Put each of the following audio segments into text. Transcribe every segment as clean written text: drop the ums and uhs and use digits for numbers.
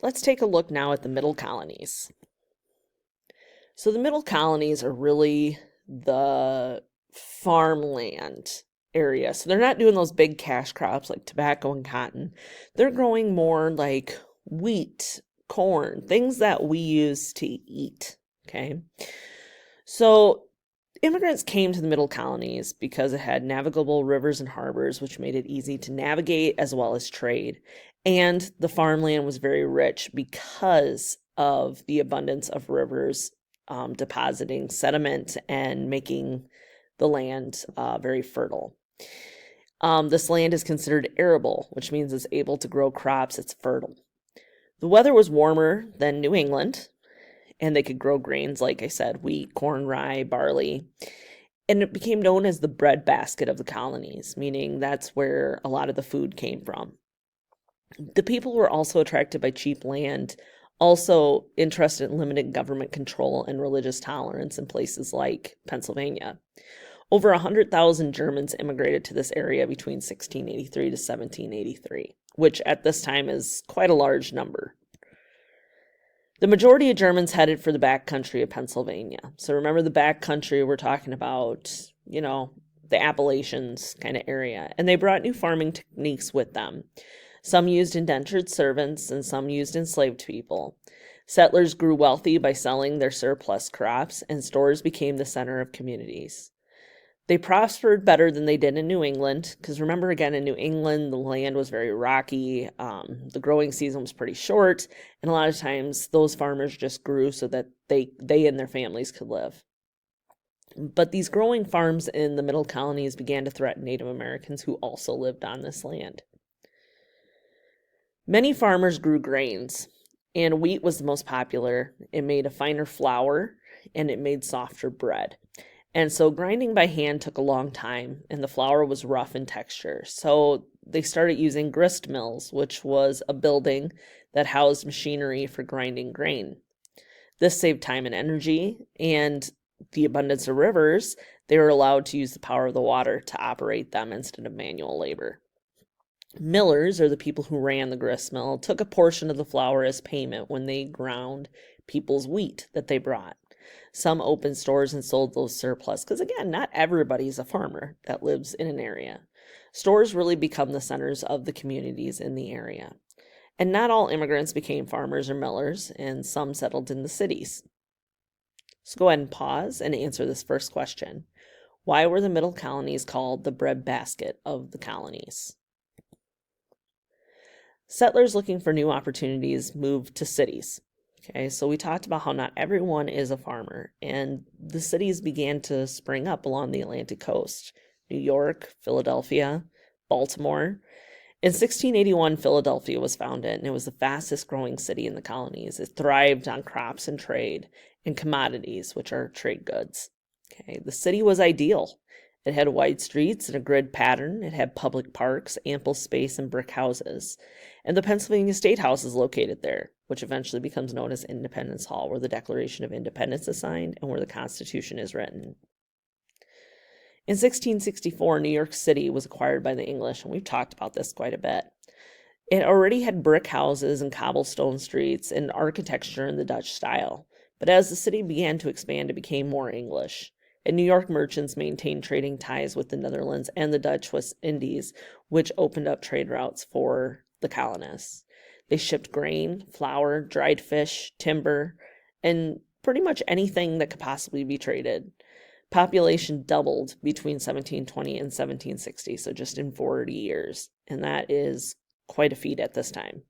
Let's take a look now at the middle colonies. So the middle colonies are really the farmland area. So they're not doing those big cash crops like tobacco and cotton. They're growing more like wheat, corn, things that we use to eat. Okay. So immigrants came to the middle colonies because it had navigable rivers and harbors, which made it easy to navigate as well as trade. And the farmland was very rich because of the abundance of rivers depositing sediment and making the land very fertile. This land is considered arable, which means it's able to grow crops, it's fertile. The weather was warmer than New England, and they could grow grains, like I said, wheat, corn, rye, barley. And it became known as the breadbasket of the colonies, meaning that's where a lot of the food came from. The people were also attracted by cheap land, also interested in limited government control and religious tolerance in places like Pennsylvania. Over 100,000 Germans immigrated to this area between 1683 to 1783, which at this time is quite a large number. The majority of Germans headed for the back country of Pennsylvania. So remember the back country, we're talking about, the Appalachians kind of area. And they brought new farming techniques with them. Some used indentured servants and some used enslaved people. Settlers grew wealthy by selling their surplus crops, and stores became the center of communities. They prospered better than they did in New England, because remember, again, in New England, the land was very rocky. The growing season was pretty short, and a lot of times those farmers just grew so that they and their families could live. But these growing farms in the middle colonies began to threaten Native Americans who also lived on this land. Many farmers grew grains, and wheat was the most popular. It made a finer flour, and it made softer bread. And so grinding by hand took a long time, and the flour was rough in texture. So they started using grist mills, which was a building that housed machinery for grinding grain. This saved time and energy, and the abundance of rivers, they were allowed to use the power of the water to operate them instead of manual labor. Millers, or the people who ran the grist mill, took a portion of the flour as payment when they ground people's wheat that they brought. Some opened stores and sold those surplus, because again, not everybody's a farmer that lives in an area. Stores really become the centers of the communities in the area. And not all immigrants became farmers or millers, and some settled in the cities. So go ahead and pause and answer this first question. Why were the middle colonies called the breadbasket of the colonies? Settlers looking for new opportunities moved to cities. Okay, so we talked about how not everyone is a farmer, and the cities began to spring up along the Atlantic coast. New York, Philadelphia, Baltimore. In 1681, Philadelphia was founded, and it was the fastest growing city in the colonies. It thrived on crops and trade and commodities, which are trade goods. Okay, the city was ideal. It had wide streets and a grid pattern. It had public parks, ample space, and brick houses. And the Pennsylvania State House is located there, which eventually becomes known as Independence Hall, where the Declaration of Independence is signed and where the Constitution is written. In 1664, New York City was acquired by the English, and we've talked about this quite a bit. It already had brick houses and cobblestone streets and architecture in the Dutch style. But as the city began to expand, it became more English. And New York merchants maintained trading ties with the Netherlands and the Dutch West Indies, which opened up trade routes for the colonists. They shipped grain, flour, dried fish, timber, and pretty much anything that could possibly be traded. Population doubled between 1720 and 1760, so just in 40 years. And that is quite a feat at this time.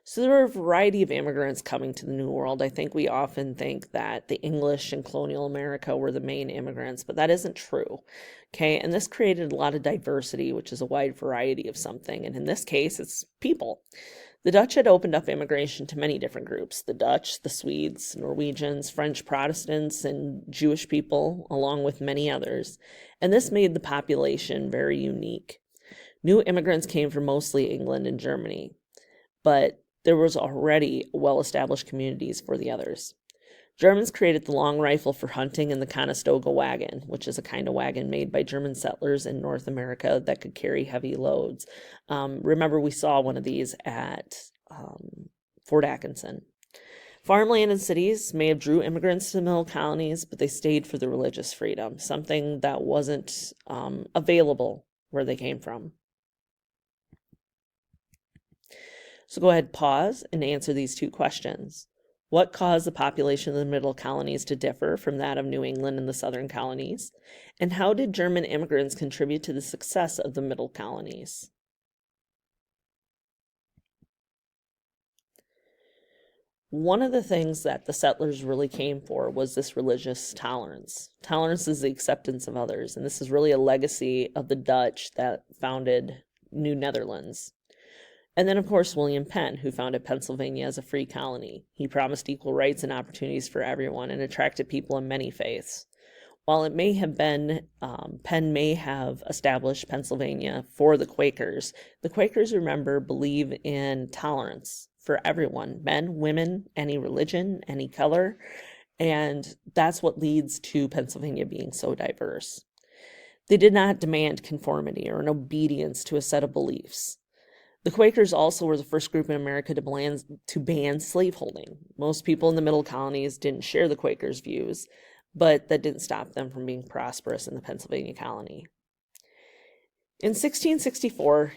So there were a variety of immigrants coming to the New World. I think we often think that the English and colonial America were the main immigrants, but that isn't true. Okay, and this created a lot of diversity, which is a wide variety of something. And in this case, it's people. The Dutch had opened up immigration to many different groups: the Dutch, the Swedes, Norwegians, French Protestants, and Jewish people, along with many others. And this made the population very unique. New immigrants came from mostly England and Germany, but there was already well-established communities for the others. Germans created the long rifle for hunting and the Conestoga wagon, which is a kind of wagon made by German settlers in North America that could carry heavy loads. Remember, we saw one of these at Fort Atkinson. Farmland and cities may have drew immigrants to the middle colonies, but they stayed for the religious freedom, something that wasn't available where they came from. So go ahead, pause, and answer these two questions. What caused the population of the middle colonies to differ from that of New England and the southern colonies? And how did German immigrants contribute to the success of the middle colonies? One of the things that the settlers really came for was this religious tolerance. Tolerance is the acceptance of others, and this is really a legacy of the Dutch that founded New Netherlands. And then, of course, William Penn, who founded Pennsylvania as a free colony. He promised equal rights and opportunities for everyone and attracted people of many faiths. While it may have been, Penn may have established Pennsylvania for the Quakers, remember, believe in tolerance for everyone, men, women, any religion, any color. And that's what leads to Pennsylvania being so diverse. They did not demand conformity or an obedience to a set of beliefs. The Quakers also were the first group in America to ban slaveholding. Most people in the middle colonies didn't share the Quakers' views, but that didn't stop them from being prosperous in the Pennsylvania colony. In 1664,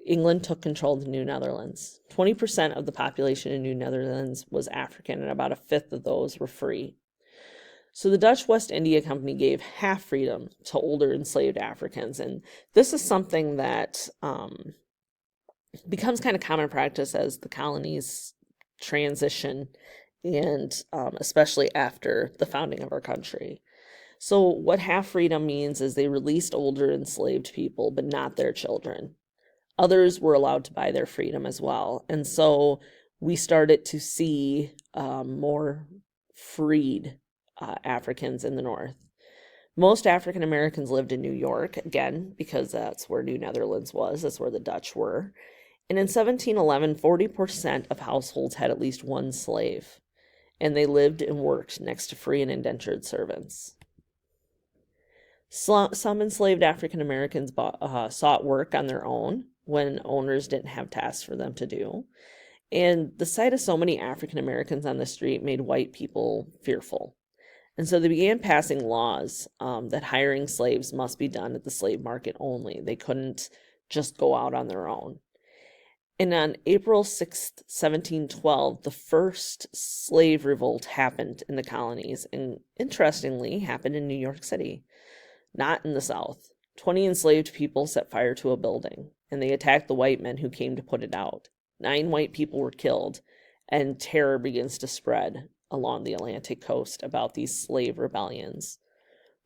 England took control of the New Netherlands. 20% of the population in New Netherlands was African, and about a fifth of those were free. So the Dutch West India Company gave half freedom to older enslaved Africans, and this is something that becomes kind of common practice as the colonies transition, and especially after the founding of our country. So what half freedom means is they released older enslaved people, but not their children. Others were allowed to buy their freedom as well. And so we started to see more freed Africans in the North. Most African Americans lived in New York, again, because that's where New Netherlands was. That's where the Dutch were. And in 1711, 40% of households had at least one slave, and they lived and worked next to free and indentured servants. Some enslaved African Americans sought work on their own when owners didn't have tasks for them to do. And the sight of so many African Americans on the street made white people fearful. And so they began passing laws that hiring slaves must be done at the slave market only. They couldn't just go out on their own. And on April 6th, 1712, the first slave revolt happened in the colonies, and interestingly, happened in New York City. Not in the South. 20 enslaved people set fire to a building, and they attacked the white men who came to put it out. 9 white people were killed, and terror begins to spread along the Atlantic coast about these slave rebellions.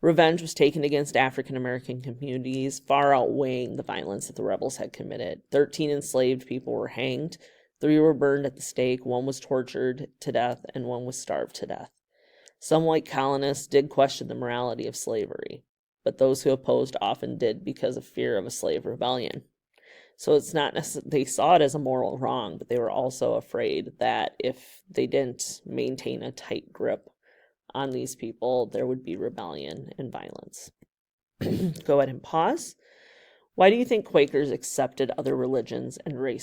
Revenge was taken against African American communities, far outweighing the violence that the rebels had committed. 13 enslaved people were hanged, 3 were burned at the stake, 1 was tortured to death, and 1 was starved to death. Some white colonists did question the morality of slavery, but those who opposed often did because of fear of a slave rebellion. So it's not they saw it as a moral wrong, but they were also afraid that if they didn't maintain a tight grip on these people, there would be rebellion and violence. Go ahead and pause. Why do you think Quakers accepted other religions and races?